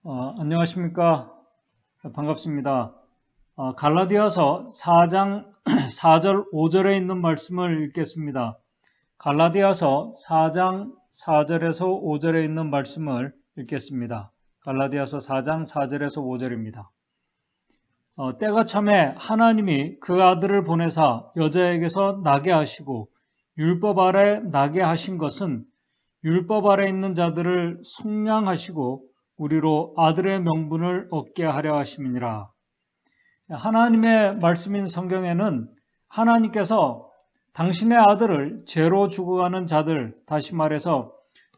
안녕하십니까. 반갑습니다. 갈라디아서 4장 4절 5절에 있는 말씀을 읽겠습니다. 갈라디아서 4장 4절에서 5절에 있는 말씀을 읽겠습니다. 갈라디아서 4장 4절에서 5절입니다. 때가 참에 하나님이 그 아들을 보내사 여자에게서 나게 하시고 율법 아래 나게 하신 것은 율법 아래 있는 자들을 속량하시고 우리로 아들의 명분을 얻게 하려 하심이니라. 하나님의 말씀인 성경에는 하나님께서 당신의 아들을 죄로 죽어가는 자들, 다시 말해서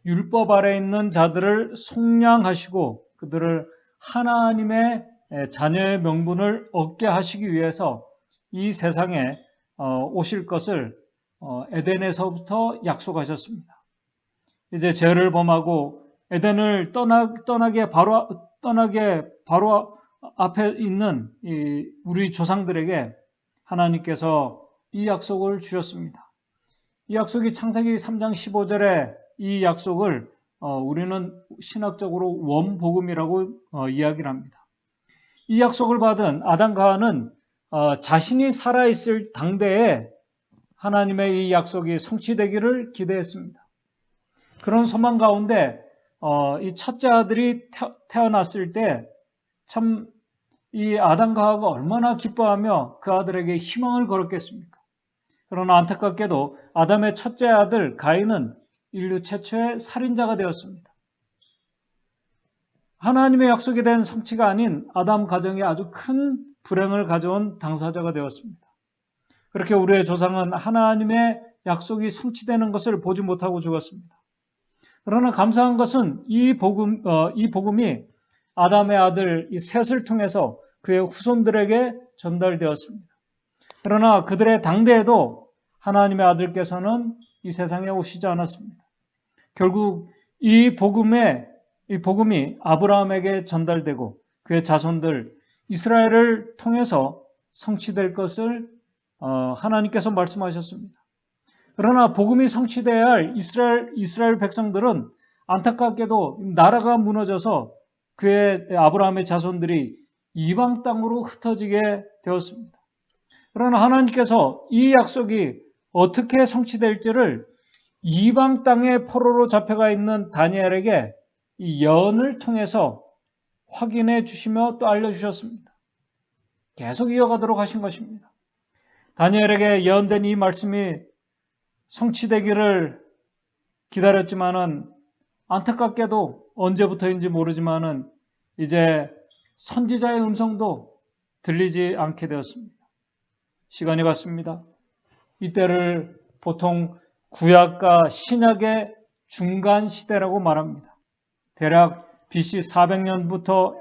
율법 아래 있는 자들을 속량하시고 그들을 하나님의 자녀의 명분을 얻게 하시기 위해서 이 세상에 오실 것을 에덴에서부터 약속하셨습니다. 이제 죄를 범하고 에덴을 떠나게 바로 앞에 있는 우리 조상들에게 하나님께서 이 약속을 주셨습니다. 이 약속이 창세기 3장 15절에 이 약속을 우리는 신학적으로 원복음이라고 이야기를 합니다. 이 약속을 받은 아담과 하와는 자신이 살아있을 당대에 하나님의 이 약속이 성취되기를 기대했습니다. 그런 소망 가운데 이 첫째 아들이 태어났을 때 참 이 아담과 하와가 얼마나 기뻐하며 그 아들에게 희망을 걸었겠습니까? 그러나 안타깝게도 아담의 첫째 아들 가인은 인류 최초의 살인자가 되었습니다. 하나님의 약속에 대한 성취가 아닌 아담 가정에 아주 큰 불행을 가져온 당사자가 되었습니다. 그렇게 우리의 조상은 하나님의 약속이 성취되는 것을 보지 못하고 죽었습니다. 그러나 감사한 것은 이 복음이 아담의 아들 이 셋을 통해서 그의 후손들에게 전달되었습니다. 그러나 그들의 당대에도 하나님의 아들께서는 이 세상에 오시지 않았습니다. 결국 이 복음이 아브라함에게 전달되고 그의 자손들 이스라엘을 통해서 성취될 것을 하나님께서 말씀하셨습니다. 그러나 복음이 성취돼야 할 이스라엘 백성들은 안타깝게도 나라가 무너져서 그의 아브라함의 자손들이 이방 땅으로 흩어지게 되었습니다. 그러나 하나님께서 이 약속이 어떻게 성취될지를 이방 땅의 포로로 잡혀가 있는 다니엘에게 이 예언을 통해서 확인해 주시며 또 알려주셨습니다. 계속 이어가도록 하신 것입니다. 다니엘에게 예언된 이 말씀이 성취되기를 기다렸지만은 안타깝게도 언제부터인지 모르지만은 이제 선지자의 음성도 들리지 않게 되었습니다. 시간이 갔습니다. 이때를 보통 구약과 신약의 중간 시대라고 말합니다. 대략 BC 400년부터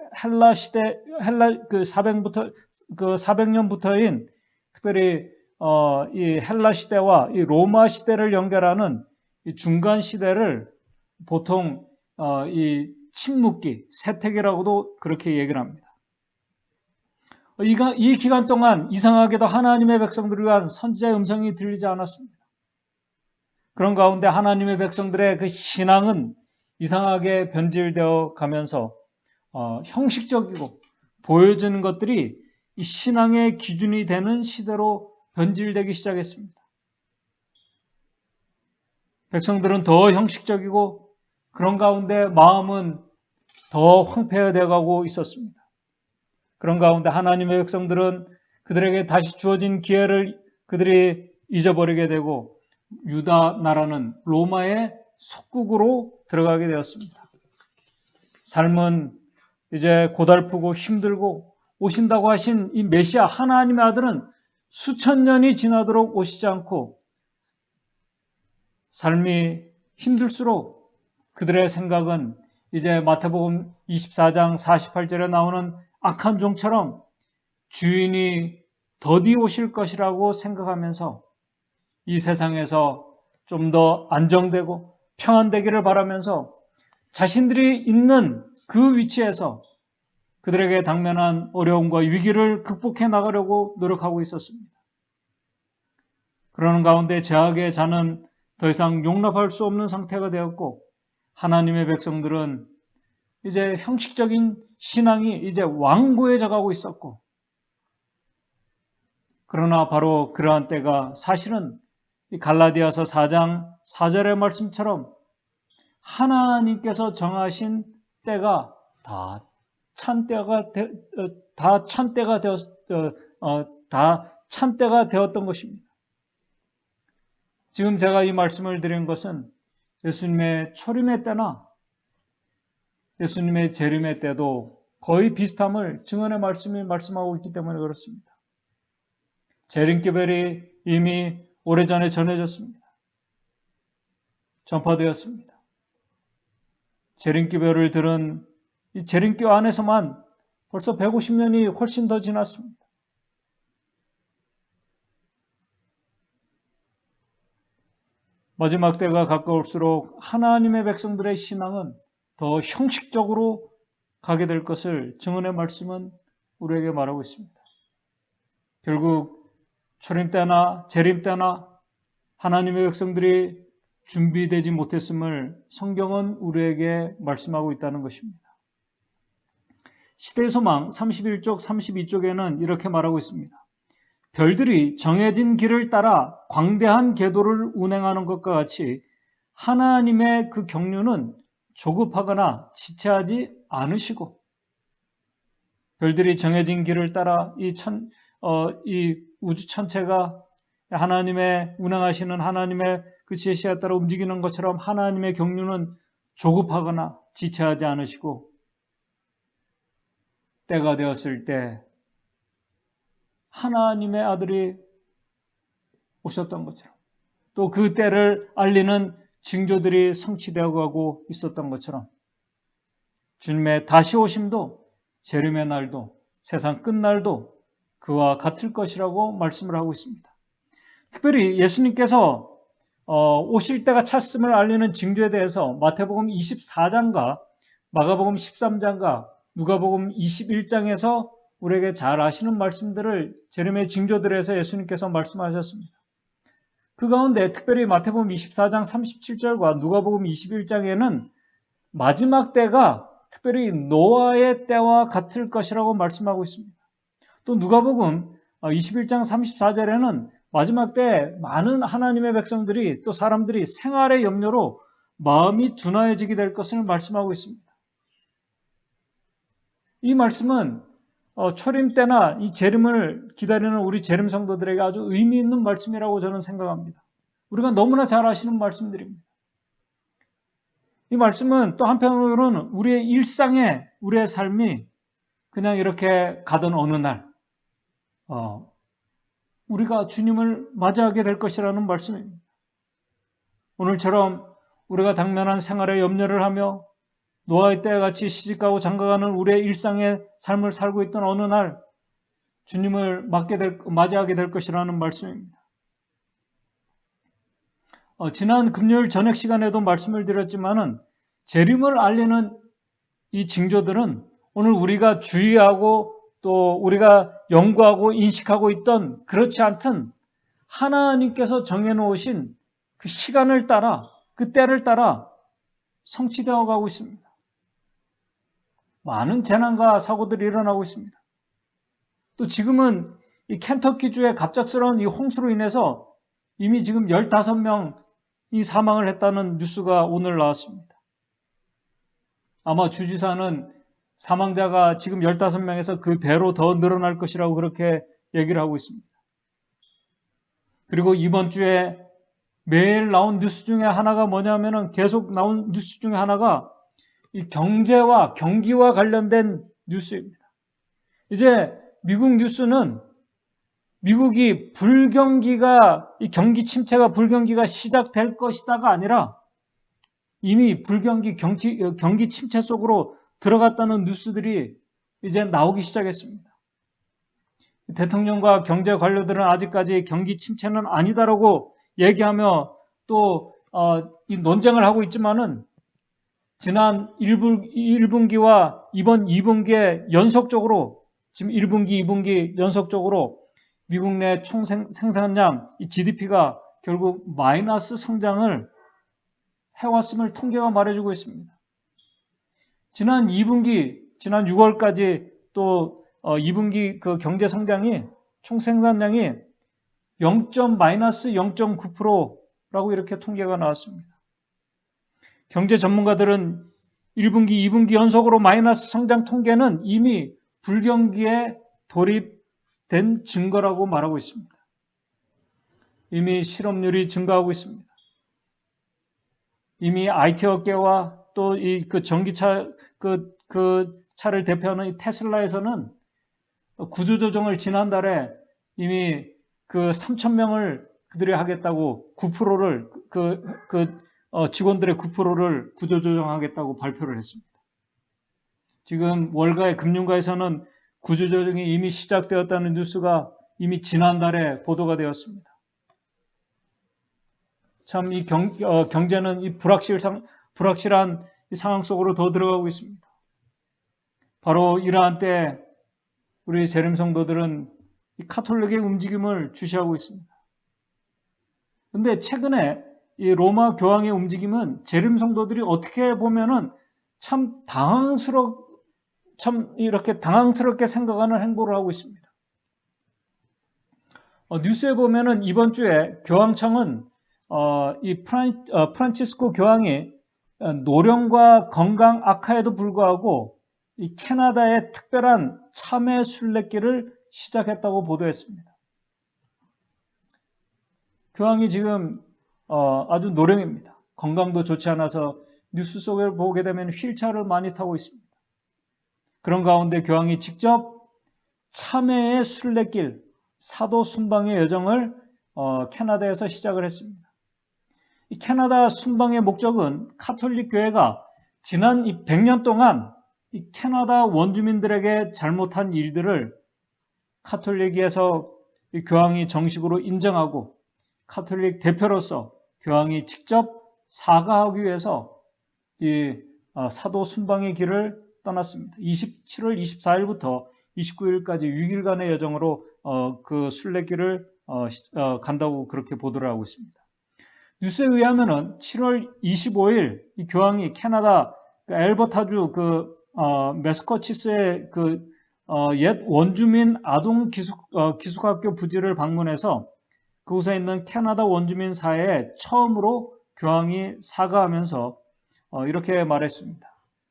그 400년부터인 특별히 이 헬라 시대와 이 로마 시대를 연결하는 이 중간 시대를 보통 이 침묵기, 세택이라고도 그렇게 얘기를 합니다. 이 기간 동안 이상하게도 하나님의 백성들을 위한 선지자의 음성이 들리지 않았습니다. 그런 가운데 하나님의 백성들의 그 신앙은 이상하게 변질되어 가면서 형식적이고 보여지는 것들이 이 신앙의 기준이 되는 시대로 변질되기 시작했습니다. 백성들은 더 형식적이고 그런 가운데 마음은 더 황폐화되어 가고 있었습니다. 그런 가운데 하나님의 백성들은 그들에게 다시 주어진 기회를 그들이 잊어버리게 되고 유다 나라는 로마의 속국으로 들어가게 되었습니다. 삶은 이제 고달프고 힘들고 오신다고 하신 이 메시아 하나님의 아들은 수천 년이 지나도록 오시지 않고 삶이 힘들수록 그들의 생각은 이제 마태복음 24장 48절에 나오는 악한 종처럼 주인이 더디 오실 것이라고 생각하면서 이 세상에서 좀 더 안정되고 평안되기를 바라면서 자신들이 있는 그 위치에서 그들에게 당면한 어려움과 위기를 극복해 나가려고 노력하고 있었습니다. 그러는 가운데 죄악의 자는 더 이상 용납할 수 없는 상태가 되었고 하나님의 백성들은 이제 형식적인 신앙이 이제 완고해져 가고 있었고, 그러나 바로 그러한 때가 사실은 이 갈라디아서 4장 4절의 말씀처럼 하나님께서 정하신 때가 다 찬 때가 되었던 것입니다. 지금 제가 이 말씀을 드린 것은 예수님의 초림의 때나 예수님의 재림의 때도 거의 비슷함을 증언의 말씀이 말씀하고 있기 때문에 그렇습니다. 재림기별이 이미 오래전에 전해졌습니다. 전파되었습니다. 재림기별을 들은 이 재림교 안에서만 벌써 150년이 훨씬 더 지났습니다. 마지막 때가 가까울수록 하나님의 백성들의 신앙은 더 형식적으로 가게 될 것을 증언의 말씀은 우리에게 말하고 있습니다. 결국 초림 때나 재림 때나 하나님의 백성들이 준비되지 못했음을 성경은 우리에게 말씀하고 있다는 것입니다. 시대의 소망 31쪽 32쪽에는 이렇게 말하고 있습니다. 별들이 정해진 길을 따라 광대한 궤도를 운행하는 것과 같이 하나님의 그 경륜은 조급하거나 지체하지 않으시고, 별들이 정해진 길을 따라 이 우주 천체가 하나님의 운행하시는 하나님의 그 제시에 따라 움직이는 것처럼 하나님의 경륜은 조급하거나 지체하지 않으시고, 때가 되었을 때 하나님의 아들이 오셨던 것처럼, 또 그 때를 알리는 징조들이 성취되어 가고 있었던 것처럼 주님의 다시 오심도 재림의 날도 세상 끝날도 그와 같을 것이라고 말씀을 하고 있습니다. 특별히 예수님께서 오실 때가 찼음을 알리는 징조에 대해서 마태복음 24장과 마가복음 13장과 누가복음 21장에서 우리에게 잘 아시는 말씀들을 재림의 징조들에서 예수님께서 말씀하셨습니다. 그 가운데 특별히 마태복음 24장 37절과 누가복음 21장에는 마지막 때가 특별히 노아의 때와 같을 것이라고 말씀하고 있습니다. 또 누가복음 21장 34절에는 마지막 때 많은 하나님의 백성들이 또 사람들이 생활의 염려로 마음이 둔하여지게 될 것을 말씀하고 있습니다. 이 말씀은 초림 때나 이 재림을 기다리는 우리 재림 성도들에게 아주 의미 있는 말씀이라고 저는 생각합니다. 우리가 너무나 잘 아시는 말씀들입니다. 이 말씀은 또 한편으로는 우리의 일상에 우리의 삶이 그냥 이렇게 가던 어느 날 우리가 주님을 맞이하게 될 것이라는 말씀입니다. 오늘처럼 우리가 당면한 생활에 염려를 하며 노아의 때와 같이 시집가고 장가가는 우리의 일상의 삶을 살고 있던 어느 날 주님을 맞이하게 될 것이라는 말씀입니다. 지난 금요일 저녁 시간에도 말씀을 드렸지만은 재림을 알리는 이 징조들은 오늘 우리가 주의하고 또 우리가 연구하고 인식하고 있던 그렇지 않던 하나님께서 정해놓으신 그 시간을 따라 그 때를 따라 성취되어 가고 있습니다. 많은 재난과 사고들이 일어나고 있습니다. 또 지금은 이 켄터키주의 갑작스러운 이 홍수로 인해서 이미 지금 15명이 사망을 했다는 뉴스가 오늘 나왔습니다. 아마 주지사는 사망자가 지금 15명에서 그 배로 더 늘어날 것이라고 그렇게 얘기를 하고 있습니다. 그리고 이번 주에 매일 나온 뉴스 중에 하나가 뭐냐면은 계속 나온 뉴스 중에 하나가 이 경제와 경기와 관련된 뉴스입니다. 이제 미국 뉴스는 미국이 이 경기 침체가 불경기가 시작될 것이다가 아니라 이미 경기 침체 속으로 들어갔다는 뉴스들이 이제 나오기 시작했습니다. 대통령과 경제 관료들은 아직까지 경기 침체는 아니다라고 얘기하며 또 이 논쟁을 하고 있지만은 지난 1분기와 이번 2분기에 연속적으로 지금 1분기, 2분기 연속적으로 미국 내 총 생산량 GDP가 결국 마이너스 성장을 해왔음을 통계가 말해주고 있습니다. 지난 2분기, 지난 6월까지 또 2분기 그 경제 성장이 총 생산량이 마이너스 0.9%라고 이렇게 통계가 나왔습니다. 경제 전문가들은 1분기, 2분기 연속으로 마이너스 성장 통계는 이미 불경기에 돌입된 증거라고 말하고 있습니다. 이미 실업률이 증가하고 있습니다. 이미 IT 업계와 또 이 그 전기차 그 차를 대표하는 이 테슬라에서는 구조조정을 지난달에 이미 그 3,000명을 그들이 하겠다고 9%를 직원들의 9%를 구조조정하겠다고 발표를 했습니다. 지금 월가의 금융가에서는 구조조정이 이미 시작되었다는 뉴스가 이미 지난달에 보도가 되었습니다. 참 이 경제는 이 불확실한 이 상황 속으로 더 들어가고 있습니다. 바로 이러한 때 우리 재림 성도들은 이 카톨릭의 움직임을 주시하고 있습니다. 그런데 최근에 이 로마 교황의 움직임은 재림 성도들이 어떻게 보면은 참 이렇게 당황스럽게 생각하는 행보를 하고 있습니다. 뉴스에 보면은 이번 주에 교황청은 이 프란치스코 교황이 노령과 건강 악화에도 불구하고 이 캐나다의 특별한 참회 순례길을 시작했다고 보도했습니다. 교황이 지금 아주 노령입니다. 건강도 좋지 않아서 뉴스 속에 보게 되면 휠체어를 많이 타고 있습니다. 그런 가운데 교황이 직접 참회의 순례길, 사도 순방의 여정을 캐나다에서 시작을 했습니다. 이 캐나다 순방의 목적은 카톨릭 교회가 지난 100년 동안 이 캐나다 원주민들에게 잘못한 일들을 카톨릭에서 이 교황이 정식으로 인정하고 카톨릭 대표로서 교황이 직접 사과하기 위해서 이 사도 순방의 길을 떠났습니다. 27월 24일부터 29일까지 6일간의 여정으로 그 순례길을 간다고 그렇게 보도를 하고 있습니다. 뉴스에 의하면은 7월 25일 이 교황이 캐나다 엘버타주 매스커치스의 옛 원주민 아동 기숙학교 부지를 방문해서 그곳에 있는 캐나다 원주민 사회에 처음으로 교황이 사과하면서 이렇게 말했습니다.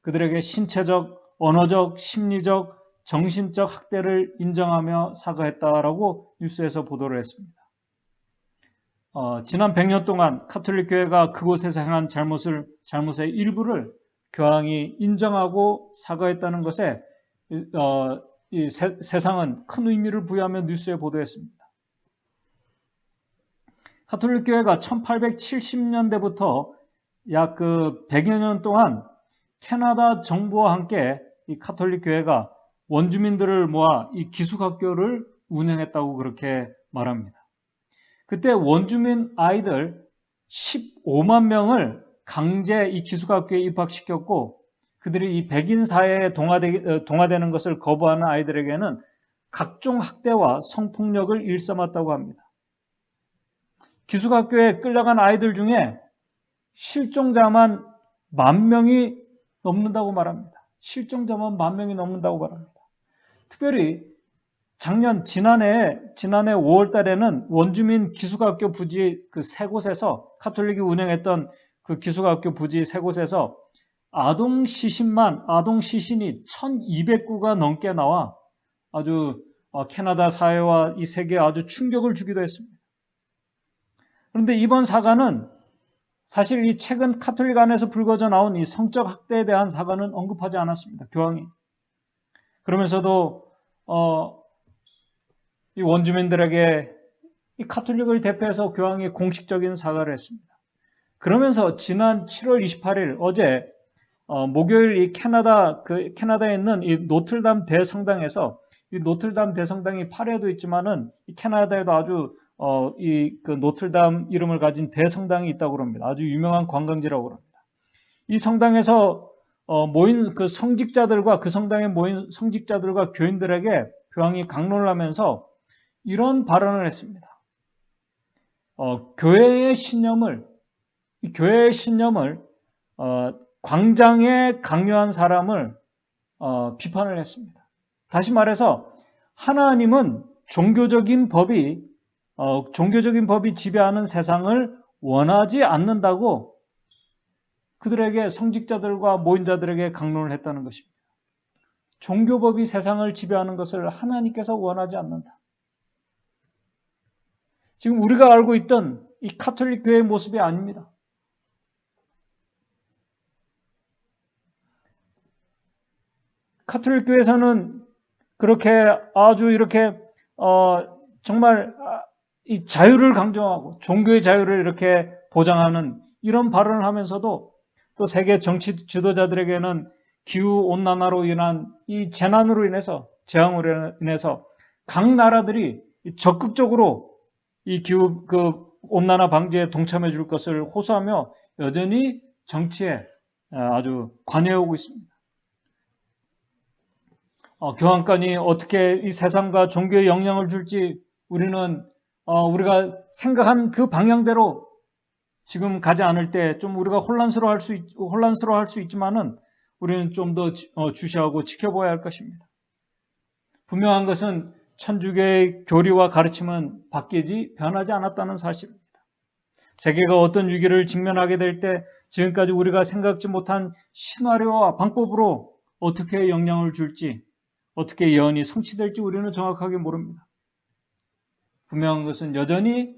그들에게 신체적, 언어적, 심리적, 정신적 학대를 인정하며 사과했다라고 뉴스에서 보도를 했습니다. 지난 100년 동안 카톨릭 교회가 그곳에서 행한 잘못의 일부를 교황이 인정하고 사과했다는 것에 이 세상은 큰 의미를 부여하며 뉴스에 보도했습니다. 카톨릭 교회가 1870년대부터 약 100여 년 동안 캐나다 정부와 함께 이 카톨릭 교회가 원주민들을 모아 이 기숙학교를 운영했다고 그렇게 말합니다. 그때 원주민 아이들 15만 명을 강제 이 기숙학교에 입학시켰고 그들이 이 백인 사회에 동화되는 것을 거부하는 아이들에게는 각종 학대와 성폭력을 일삼았다고 합니다. 기숙학교에 끌려간 아이들 중에 실종자만 10,000명이 넘는다고 말합니다. 실종자만 10,000명이 넘는다고 말합니다. 특별히 지난해 5월 달에는 원주민 기숙학교 부지 그 세 곳에서 카톨릭이 운영했던 그 기숙학교 부지 세 곳에서 아동 시신이 1,200구가 넘게 나와 아주 캐나다 사회와 이 세계에 아주 충격을 주기도 했습니다. 그런데 이번 사과는 사실 이 최근 카톨릭 안에서 불거져 나온 이 성적 학대에 대한 사과는 언급하지 않았습니다. 교황이. 그러면서도 이 원주민들에게 이 카톨릭을 대표해서 교황이 공식적인 사과를 했습니다. 그러면서 지난 7월 28일 어제 목요일 이 캐나다에 있는 이 노틀담 대성당에서 이 노틀담 대성당이 파리에도 있지만은 이 캐나다에도 아주 그 노틀담 이름을 가진 대성당이 있다고 합니다. 아주 유명한 관광지라고 합니다. 이 성당에서 모인 그 성직자들과 그 성당에 모인 성직자들과 교인들에게 교황이 강론을 하면서 이런 발언을 했습니다. 교회의 신념을 광장에 강요한 사람을 비판을 했습니다. 다시 말해서 하나님은 종교적인 법이 지배하는 세상을 원하지 않는다고 그들에게 성직자들과 모인자들에게 강론을 했다는 것입니다. 종교법이 세상을 지배하는 것을 하나님께서 원하지 않는다. 지금 우리가 알고 있던 이 가톨릭 교회의 모습이 아닙니다. 가톨릭 교회에서는 그렇게 아주 이렇게 정말 이 자유를 강조하고 종교의 자유를 이렇게 보장하는 이런 발언을 하면서도 또 세계 정치 지도자들에게는 기후 온난화로 인한 이 재난으로 인해서 재앙으로 인해서 각 나라들이 적극적으로 이 기후 온난화 방지에 동참해 줄 것을 호소하며 여전히 정치에 아주 관여하고 있습니다. 교황관이 어떻게 이 세상과 종교에 영향을 줄지 우리는 우리가 생각한 그 방향대로 지금 가지 않을 때 좀 우리가 혼란스러워할 수 있지만은 우리는 좀 더 주시하고 지켜봐야 할 것입니다. 분명한 것은 천주교의 교리와 가르침은 바뀌지 변하지 않았다는 사실입니다. 세계가 어떤 위기를 직면하게 될 때 지금까지 우리가 생각지 못한 시나리오와 방법으로 어떻게 영향을 줄지 어떻게 예언이 성취될지 우리는 정확하게 모릅니다. 분명한 것은 여전히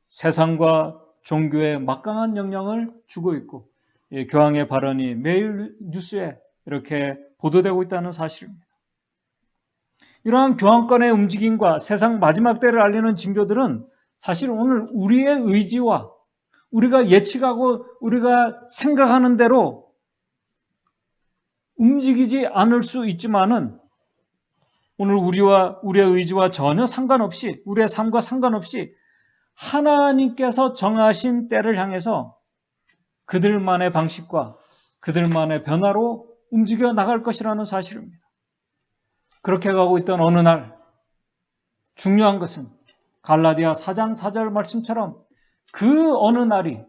세상과 종교에 막강한 영향을 주고 있고 교황의 발언이 매일 뉴스에 이렇게 보도되고 있다는 사실입니다. 이러한 교황권의 움직임과 세상 마지막 때를 알리는 징조들은 사실 오늘 우리의 의지와 우리가 예측하고 우리가 생각하는 대로 움직이지 않을 수 있지만은 오늘 우리의 의지와 전혀 상관없이 우리의 삶과 상관없이 하나님께서 정하신 때를 향해서 그들만의 방식과 그들만의 변화로 움직여 나갈 것이라는 사실입니다. 그렇게 가고 있던 어느 날 중요한 것은 갈라디아 4장 4절 말씀처럼 그 어느 날이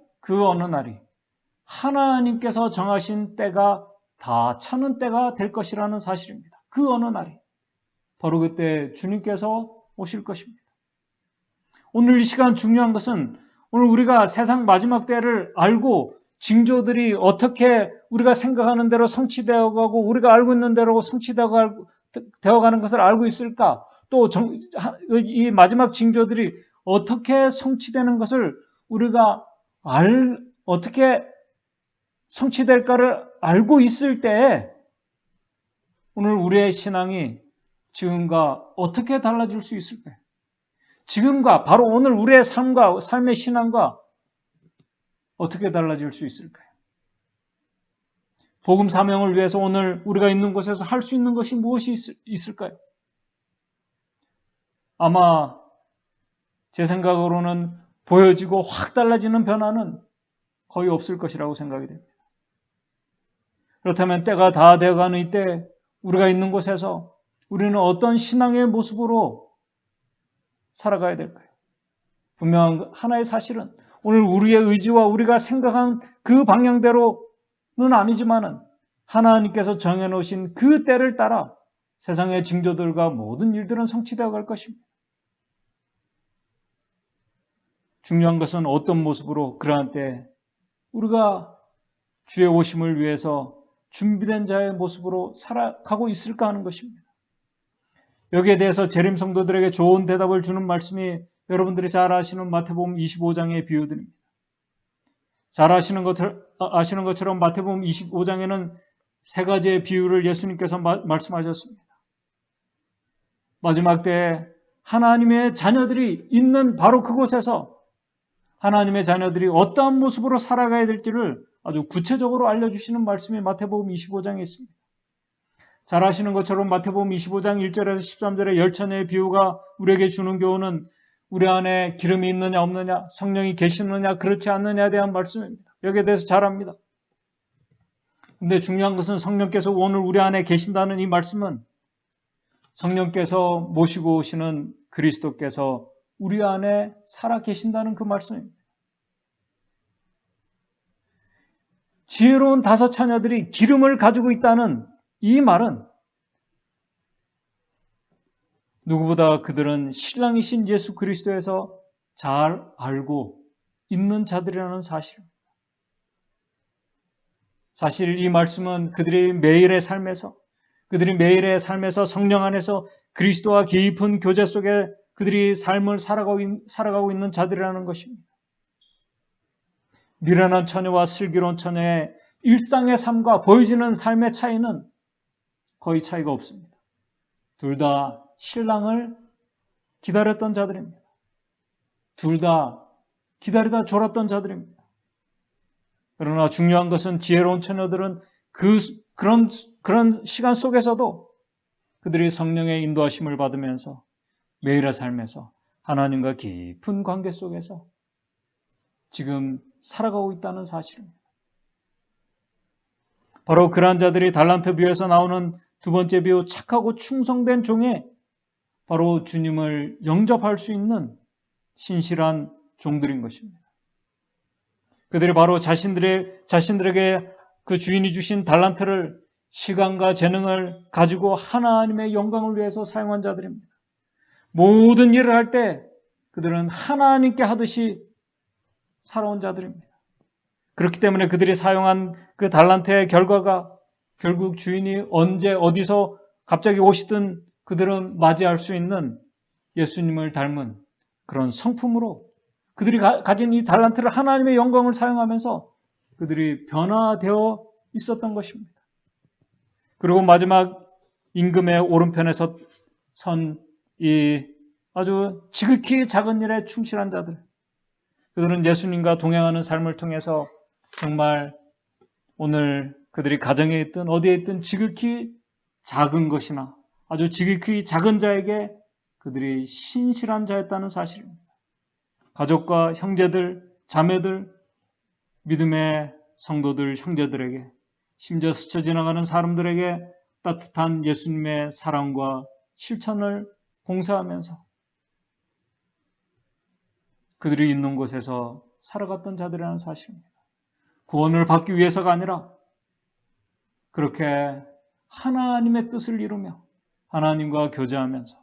하나님께서 정하신 때가 다 차는 때가 될 것이라는 사실입니다. 그 어느 날이 바로 그때 주님께서 오실 것입니다. 오늘 이 시간 중요한 것은 오늘 우리가 세상 마지막 때를 알고 징조들이 어떻게 우리가 생각하는 대로 성취되어 가고 우리가 알고 있는 대로 성취되어 가는 것을 알고 있을까? 또 이 마지막 징조들이 어떻게 성취되는 것을 우리가 어떻게 성취될까를 알고 있을 때에 오늘 우리의 신앙이 지금과 어떻게 달라질 수 있을까요? 지금과 바로 오늘 우리의 삶의 신앙과 어떻게 달라질 수 있을까요? 복음 사명을 위해서 오늘 우리가 있는 곳에서 할 수 있는 것이 무엇이 있을까요? 아마 제 생각으로는 보여지고 확 달라지는 변화는 거의 없을 것이라고 생각이 됩니다. 그렇다면 때가 다 되어가는 이때 우리가 있는 곳에서 우리는 어떤 신앙의 모습으로 살아가야 될까요? 분명한 하나의 사실은 오늘 우리의 의지와 우리가 생각한 그 방향대로는 아니지만은 하나님께서 정해놓으신 그 때를 따라 세상의 징조들과 모든 일들은 성취되어 갈 것입니다. 중요한 것은 어떤 모습으로 그러한 때 우리가 주의 오심을 위해서 준비된 자의 모습으로 살아가고 있을까 하는 것입니다. 여기에 대해서 재림 성도들에게 좋은 대답을 주는 말씀이 여러분들이 잘 아시는 마태복음 25장의 비유들입니다. 잘 아시는 것처럼 마태복음 25장에는 세 가지의 비유를 예수님께서 말씀하셨습니다. 마지막 때에 하나님의 자녀들이 있는 바로 그곳에서 하나님의 자녀들이 어떠한 모습으로 살아가야 될지를 아주 구체적으로 알려주시는 말씀이 마태복음 25장에 있습니다. 잘 아시는 것처럼 마태복음 25장 1절에서 13절의 열처녀의 비유가 우리에게 주는 교훈은 우리 안에 기름이 있느냐 없느냐, 성령이 계시느냐 그렇지 않느냐에 대한 말씀입니다. 여기에 대해서 잘 압니다. 근데 중요한 것은 성령께서 오늘 우리 안에 계신다는 이 말씀은 성령께서 모시고 오시는 그리스도께서 우리 안에 살아 계신다는 그 말씀입니다. 지혜로운 5 처녀들이 기름을 가지고 있다는 이 말은 누구보다 그들은 신랑이신 예수 그리스도에서 잘 알고 있는 자들이라는 사실입니다. 사실 이 말씀은 그들이 매일의 삶에서 성령 안에서 그리스도와 깊은 교제 속에 그들이 삶을 살아가고 있는 자들이라는 것입니다. 미련한 처녀와 슬기로운 처녀의 일상의 삶과 보여지는 삶의 차이는 거의 차이가 없습니다. 둘 다 신랑을 기다렸던 자들입니다. 둘 다 기다리다 졸았던 자들입니다. 그러나 중요한 것은 지혜로운 처녀들은 그런 시간 속에서도 그들이 성령의 인도하심을 받으면서 매일의 삶에서 하나님과 깊은 관계 속에서 지금 살아가고 있다는 사실입니다. 바로 그러한 자들이 달란트 비유에서 나오는 2번째 비유, 착하고 충성된 종에 바로 주님을 영접할 수 있는 신실한 종들인 것입니다. 그들이 바로 자신들에게 그 주인이 주신 달란트를 시간과 재능을 가지고 하나님의 영광을 위해서 사용한 자들입니다. 모든 일을 할 때 그들은 하나님께 하듯이 살아온 자들입니다. 그렇기 때문에 그들이 사용한 그 달란트의 결과가 결국 주인이 언제 어디서 갑자기 오시든 그들은 맞이할 수 있는 예수님을 닮은 그런 성품으로 그들이 가진 이 달란트를 하나님의 영광을 사용하면서 그들이 변화되어 있었던 것입니다. 그리고 마지막 임금의 오른편에서 선 이 아주 지극히 작은 일에 충실한 자들, 그들은 예수님과 동행하는 삶을 통해서 정말 오늘 그들이 가정에 있든 어디에 있든 지극히 작은 것이나 아주 지극히 작은 자에게 그들이 신실한 자였다는 사실입니다. 가족과 형제들, 자매들, 믿음의 성도들, 형제들에게, 심지어 스쳐 지나가는 사람들에게 따뜻한 예수님의 사랑과 실천을 봉사하면서 그들이 있는 곳에서 살아갔던 자들이라는 사실입니다. 구원을 받기 위해서가 아니라 그렇게 하나님의 뜻을 이루며 하나님과 교제하면서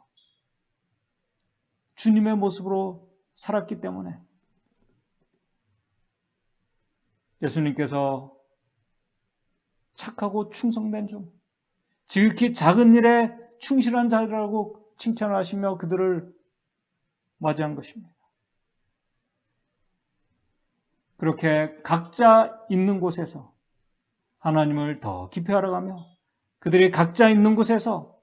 주님의 모습으로 살았기 때문에 예수님께서 착하고 충성된 종, 지극히 작은 일에 충실한 자라고 칭찬을 하시며 그들을 맞이한 것입니다. 그렇게 각자 있는 곳에서 하나님을 더 깊이 알아가며 그들이 각자 있는 곳에서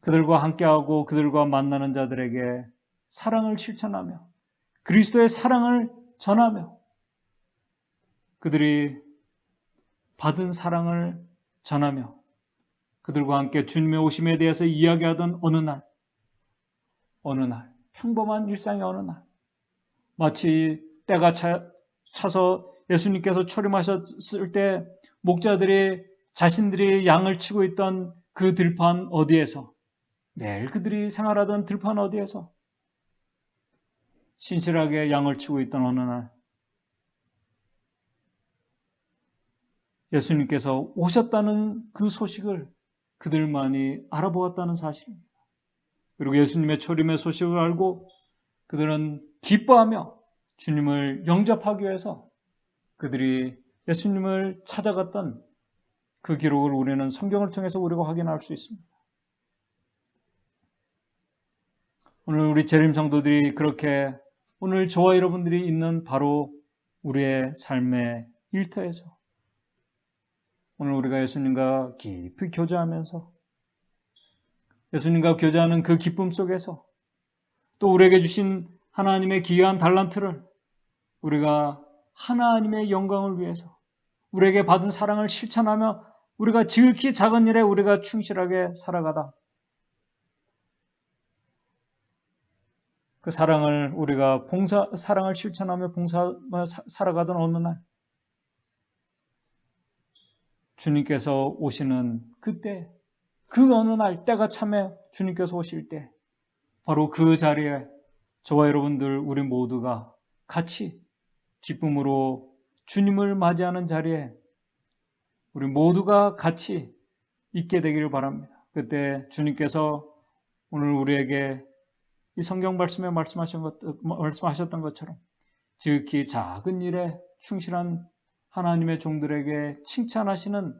그들과 함께하고 그들과 만나는 자들에게 사랑을 실천하며 그리스도의 사랑을 전하며 그들이 받은 사랑을 전하며 그들과 함께 주님의 오심에 대해서 이야기하던 어느 날 평범한 일상의 어느 날 마치 때가 차서 예수님께서 초림하셨을 때 목자들이 자신들이 양을 치고 있던 그 들판 어디에서 매일 그들이 생활하던 들판 어디에서 신실하게 양을 치고 있던 어느 날 예수님께서 오셨다는 그 소식을 그들만이 알아보았다는 사실입니다. 그리고 예수님의 초림의 소식을 알고 그들은 기뻐하며 주님을 영접하기 위해서 그들이 예수님을 찾아갔던 그 기록을 우리는 성경을 통해서 우리가 확인할 수 있습니다. 오늘 우리 재림 성도들이 그렇게 오늘 저와 여러분들이 있는 바로 우리의 삶의 일터에서 오늘 우리가 예수님과 깊이 교제하면서 예수님과 교제하는 그 기쁨 속에서 또 우리에게 주신 하나님의 귀한 달란트를 우리가 하나님의 영광을 위해서 우리에게 받은 사랑을 실천하며 우리가 지극히 작은 일에 우리가 충실하게 살아가다 그 사랑을 우리가 사랑을 실천하며 살아가던 어느 날 주님께서 오시는 그때 그 어느 날 때가 참에 주님께서 오실 때 바로 그 자리에 저와 여러분들 우리 모두가 같이 기쁨으로 주님을 맞이하는 자리에 우리 모두가 같이 있게 되기를 바랍니다. 그때 주님께서 오늘 우리에게 이 성경 말씀에 말씀하셨던 것처럼 지극히 작은 일에 충실한 하나님의 종들에게 칭찬하시는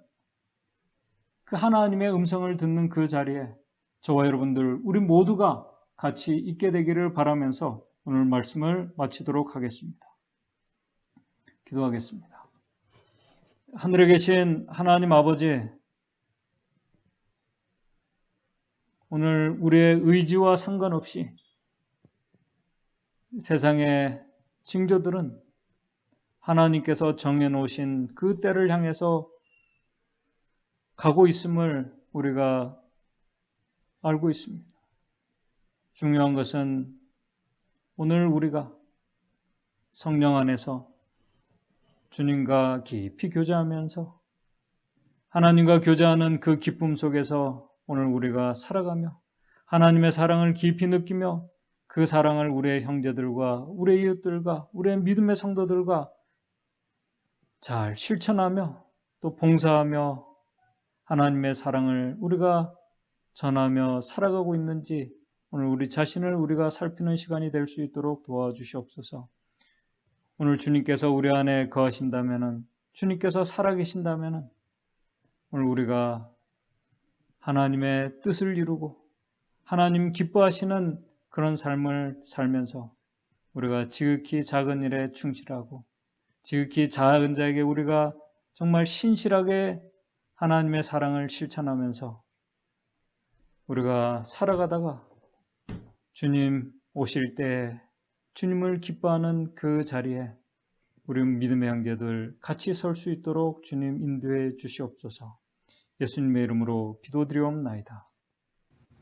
그 하나님의 음성을 듣는 그 자리에 저와 여러분들 우리 모두가 같이 있게 되기를 바라면서 오늘 말씀을 마치도록 하겠습니다. 기도하겠습니다. 하늘에 계신 하나님 아버지, 오늘 우리의 의지와 상관없이 세상의 징조들은 하나님께서 정해놓으신 그 때를 향해서 가고 있음을 우리가 알고 있습니다. 중요한 것은 오늘 우리가 성령 안에서 주님과 깊이 교제하면서 하나님과 교제하는 그 기쁨 속에서 오늘 우리가 살아가며 하나님의 사랑을 깊이 느끼며 그 사랑을 우리의 형제들과 우리의 이웃들과 우리의 믿음의 성도들과 잘 실천하며 또 봉사하며 하나님의 사랑을 우리가 전하며 살아가고 있는지 오늘 우리 자신을 우리가 살피는 시간이 될 수 있도록 도와주시옵소서. 오늘 주님께서 우리 안에 거하신다면, 주님께서 살아계신다면 오늘 우리가 하나님의 뜻을 이루고 하나님 기뻐하시는 그런 삶을 살면서 우리가 지극히 작은 일에 충실하고 지극히 작은 자에게 우리가 정말 신실하게 하나님의 사랑을 실천하면서 우리가 살아가다가 주님 오실 때 주님을 기뻐하는 그 자리에 우리 믿음의 형제들 같이 설 수 있도록 주님 인도해 주시옵소서. 예수님의 이름으로 기도드리옵나이다.